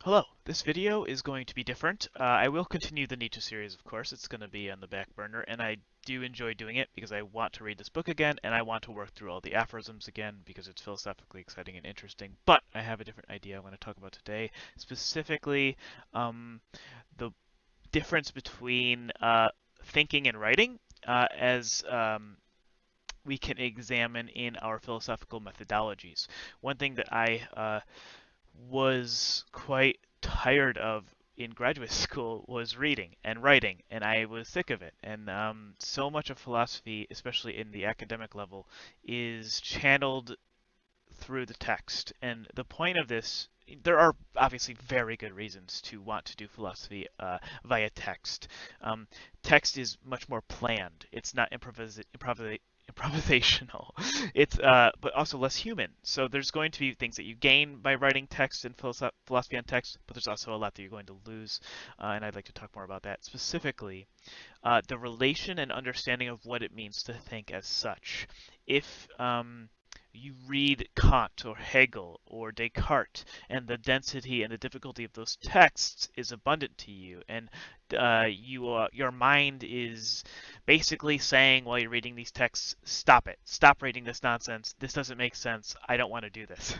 Hello, this video is going to be different. I will continue the Nietzsche series, of course. It's going to be on the back burner, and I do enjoy doing it because I want to read this book again, and I want to work through all the aphorisms again because it's philosophically exciting and interesting. But I have a different idea I want to talk about today, specifically the difference between thinking and writing as we can examine in our philosophical methodologies. One thing that I was quite tired of in graduate school was reading and writing, and I was sick of it. And so much of philosophy, especially in the academic level, is channeled through the text. And the point of this, there are obviously very good reasons to want to do philosophy via text. Text is much more planned. It's not improvisational. It's but also less human. So there's going to be things that you gain by writing text and philosophy on text, but there's also a lot that you're going to lose, and I'd like to talk more about that specifically. The relation and understanding of what it means to think as such. If you read Kant or Hegel or Descartes, and the density and the difficulty of those texts is abundant to you, and your mind is basically saying while you're reading these texts, stop it, stop reading this nonsense. This doesn't make sense. I don't want to do this.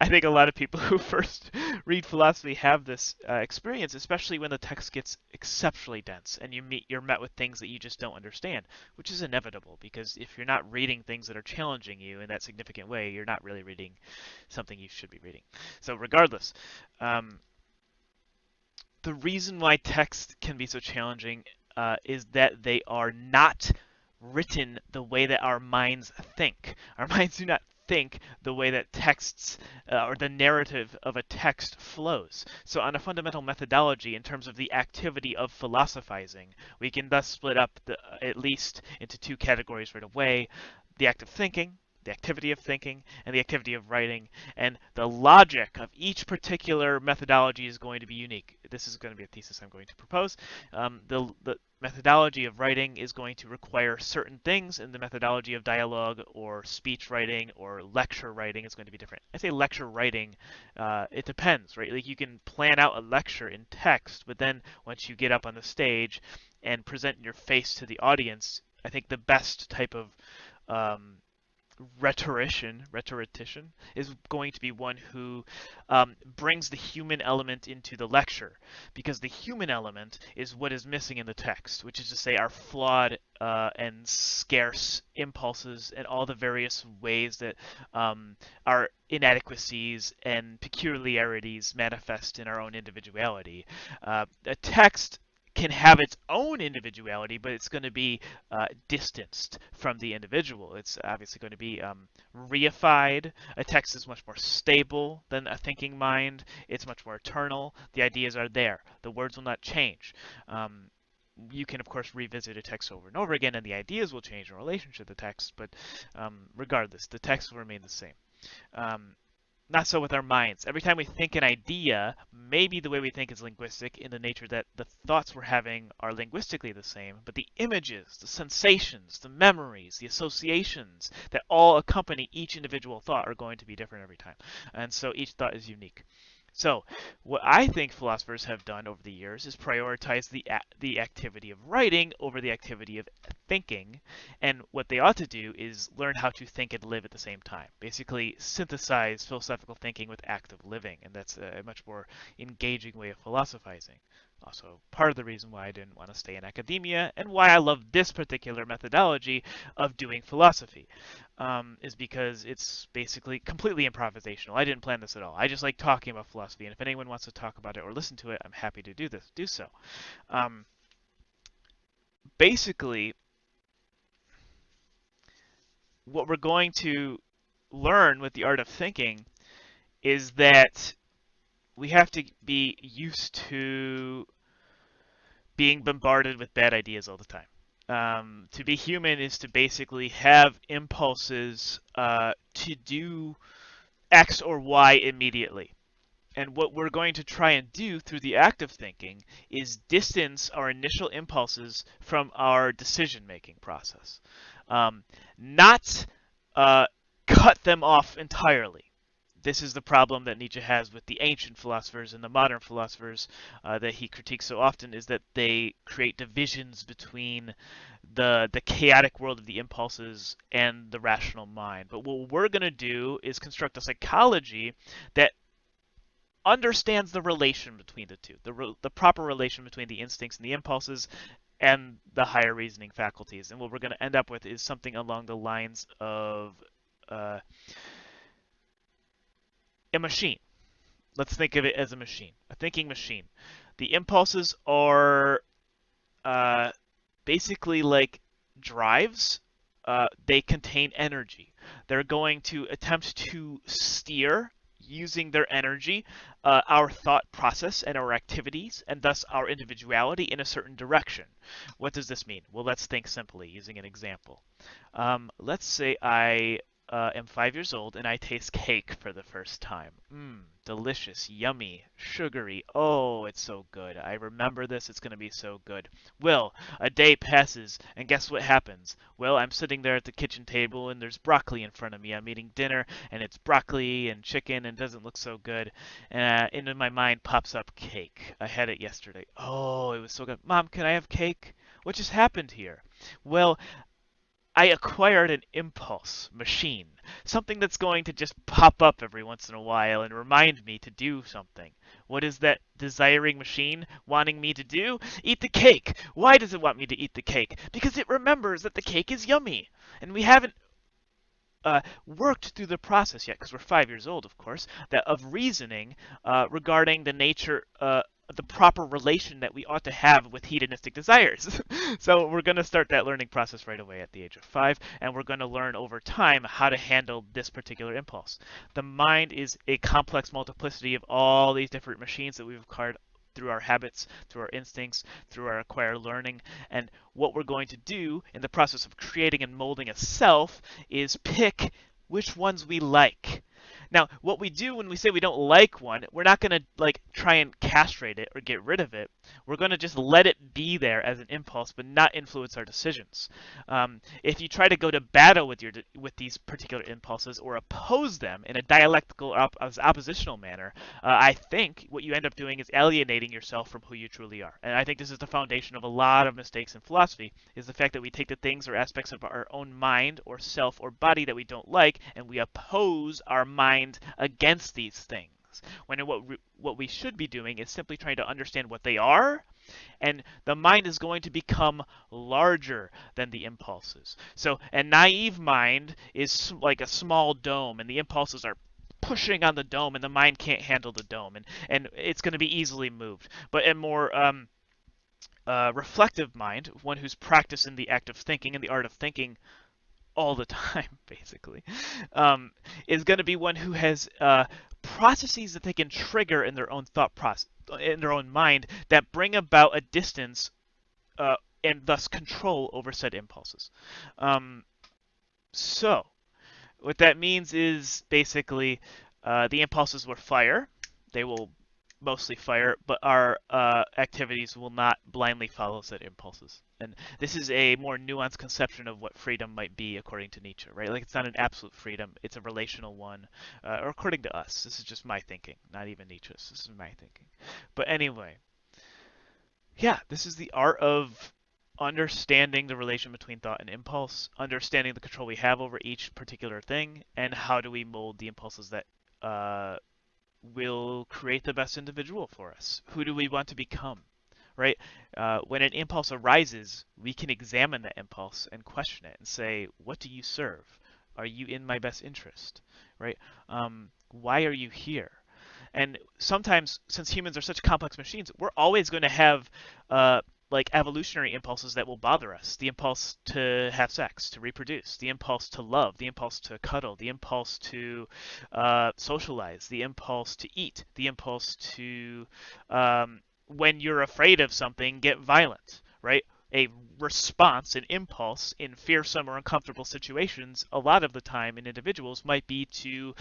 I think a lot of people who first read philosophy have this experience, especially when the text gets exceptionally dense and you're met with things that you just don't understand, which is inevitable because if you're not reading things that are challenging you in that significant way, you're not really reading something you should be reading. So regardless, the reason why text can be so challenging is that they are not written the way that our minds think. Our minds do not think the way that texts or the narrative of a text flows. So on a fundamental methodology in terms of the activity of philosophizing, we can thus split up at least into two categories right away: the act of thinking, the activity of thinking, and the activity of writing, and the logic of each particular methodology is going to be unique. This is going to be a thesis I'm going to propose. The methodology of writing is going to require certain things, and the methodology of dialogue or speech writing or lecture writing is going to be different. I say lecture writing, it depends, right? Like you can plan out a lecture in text, but then once you get up on the stage and present your face to the audience, I think the best type of rhetorician is going to be one who brings the human element into the lecture, because the human element is what is missing in the text, which is to say our flawed and scarce impulses and all the various ways that our inadequacies and peculiarities manifest in our own individuality. A text can have its own individuality, but it's going to be distanced from the individual. It's obviously going to be reified. A text is much more stable than a thinking mind. It's much more eternal. The ideas are there. The words will not change. You can, of course, revisit a text over and over again, and the ideas will change in relationship to the text, but regardless, the text will remain the same. Not so with our minds. Every time we think an idea, maybe the way we think is linguistic in the nature that the thoughts we're having are linguistically the same, but the images, the sensations, the memories, the associations that all accompany each individual thought are going to be different every time. And so each thought is unique. So, what I think philosophers have done over the years is prioritize the activity of writing over the activity of thinking, and what they ought to do is learn how to think and live at the same time. Basically, synthesize philosophical thinking with active living, and that's a much more engaging way of philosophizing. Also, part of the reason why I didn't want to stay in academia and why I love this particular methodology of doing philosophy is because it's basically completely improvisational. I didn't plan this at all. I just like talking about philosophy, and if anyone wants to talk about it or listen to it, I'm happy to do so. Basically, what we're going to learn with the art of thinking is that we have to be used to being bombarded with bad ideas all the time. To be human is to basically have impulses to do X or Y immediately. And what we're going to try and do through the act of thinking is distance our initial impulses from our decision-making process. Not cut them off entirely. This is the problem that Nietzsche has with the ancient philosophers and the modern philosophers that he critiques so often, is that they create divisions between the chaotic world of the impulses and the rational mind. But what we're going to do is construct a psychology that understands the relation between the two, the proper relation between the instincts and the impulses and the higher reasoning faculties. And what we're going to end up with is something along the lines of uh, a machine. Let's think of it as a machine, a thinking machine. The impulses are uh, basically like drives. They contain energy. They're going to attempt to steer, using their energy, our thought process and our activities, and thus our individuality in a certain direction. What does this mean? Well, let's think simply using an example. Let's say I am 5 years old and I taste cake for the first time. Delicious, yummy, sugary. Oh, it's so good. I remember this. It's going to be so good. Well, a day passes, and guess what happens? Well, I'm sitting there at the kitchen table, and there's broccoli in front of me. I'm eating dinner, and it's broccoli and chicken, and doesn't look so good. And into my mind pops up cake. I had it yesterday. Oh, it was so good. Mom, can I have cake? What just happened here? Well, I acquired an impulse machine, something that's going to just pop up every once in a while and remind me to do something. What is that desiring machine wanting me to do? Eat the cake. Why does it want me to eat the cake? Because it remembers that the cake is yummy. And we haven't worked through the process yet, because we're 5 years old, of course, that of reasoning regarding the nature, the proper relation that we ought to have with hedonistic desires. So we're going to start that learning process right away at the age of 5, and we're going to learn over time how to handle this particular impulse. The mind is a complex multiplicity of all these different machines that we've acquired through our habits, through our instincts, through our acquired learning. And what we're going to do in the process of creating and molding a self is pick which ones we like. Now, what we do when we say we don't like one, we're not going to like try and castrate it or get rid of it. We're going to just let it be there as an impulse, but not influence our decisions. If you try to go to battle with these particular impulses or oppose them in a dialectical oppositional manner, I think what you end up doing is alienating yourself from who you truly are. And I think this is the foundation of a lot of mistakes in philosophy, is the fact that we take the things or aspects of our own mind or self or body that we don't like, and we oppose our mind against these things. When what we should be doing is simply trying to understand what they are, and the mind is going to become larger than the impulses. So a naive mind is like a small dome, and the impulses are pushing on the dome, and the mind can't handle the dome, and it's going to be easily moved. But a more reflective mind, one who's practicing the act of thinking and the art of thinking all the time, basically, is going to be one who has processes that they can trigger in their own thought process, in their own mind, that bring about a distance and thus control over said impulses. So, what that means is basically the impulses will fire. They will mostly fire, but our activities will not blindly follow said impulses. And this is a more nuanced conception of what freedom might be according to Nietzsche, right? Like, it's not an absolute freedom, it's a relational one, or according to us. This is just my thinking, not even Nietzsche's. This is my thinking. But anyway, yeah, this is the art of understanding the relation between thought and impulse, understanding the control we have over each particular thing, and how do we mold the impulses that will create the best individual for us. Who do we want to become, right? When an impulse arises, we can examine that impulse and question it and say, what do you serve? Are you in my best interest, right? Why are you here? And sometimes, since humans are such complex machines, we're always going to have like evolutionary impulses that will bother us. The impulse to have sex, to reproduce, the impulse to love, the impulse to cuddle, the impulse to socialize, the impulse to eat, the impulse to, when you're afraid of something, get violent, right? A response, an impulse in fearsome or uncomfortable situations, a lot of the time in individuals might be to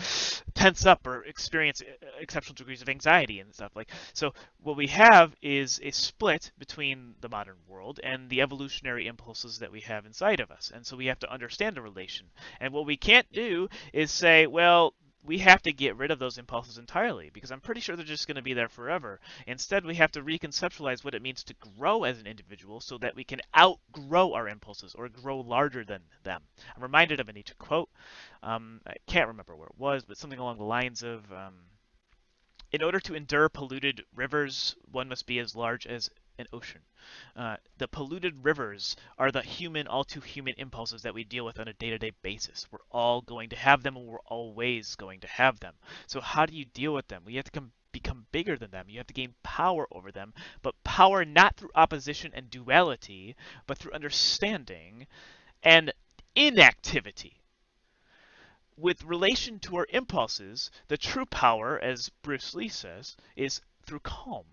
tense up or experience exceptional degrees of anxiety and stuff like. So what we have is a split between the modern world and the evolutionary impulses that we have inside of us. And so we have to understand the relation. And what we can't do is say, well, we have to get rid of those impulses entirely because I'm pretty sure they're just going to be there forever. Instead, we have to reconceptualize what it means to grow as an individual so that we can outgrow our impulses or grow larger than them. I'm reminded of a Nietzsche quote. I can't remember where it was, but something along the lines of in order to endure polluted rivers, one must be as large as an ocean. The polluted rivers are the human, all too human impulses that we deal with on a day-to-day basis. We're all going to have them, and we're always going to have them. So how do you deal with them? We have to become bigger than them. You have to gain power over them, but power not through opposition and duality, but through understanding and inactivity. With relation to our impulses, the true power, as Bruce Lee says, is through calm.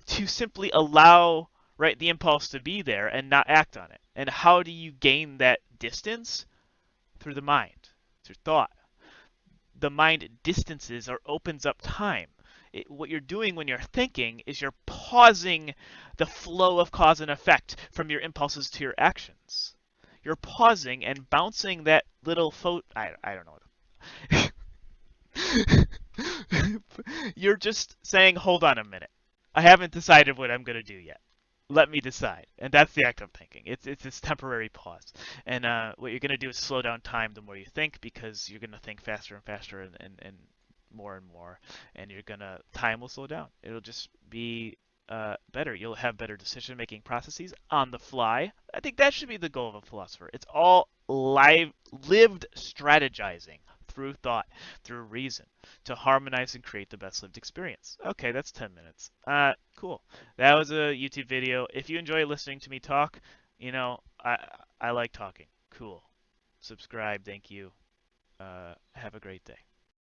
To simply allow right the impulse to be there and not act on it. And how do you gain that distance? Through the mind, through thought. The mind distances or opens up time. What you're doing when you're thinking is you're pausing the flow of cause and effect from your impulses to your actions. You're pausing and bouncing that little I don't know. You're just saying, hold on a minute. I haven't decided what I'm going to do yet. Let me decide. And that's the act of thinking. It's this temporary pause. And what you're going to do is slow down time the more you think because you're going to think faster and faster and more and more. And time will slow down. It'll just be better. You'll have better decision-making processes on the fly. I think that should be the goal of a philosopher. It's all lived strategizing through thought, through reason, to harmonize and create the best lived experience. Okay, that's 10 minutes. Cool. That was a YouTube video. If you enjoy listening to me talk, I like talking. Cool. Subscribe. Thank you. Have a great day.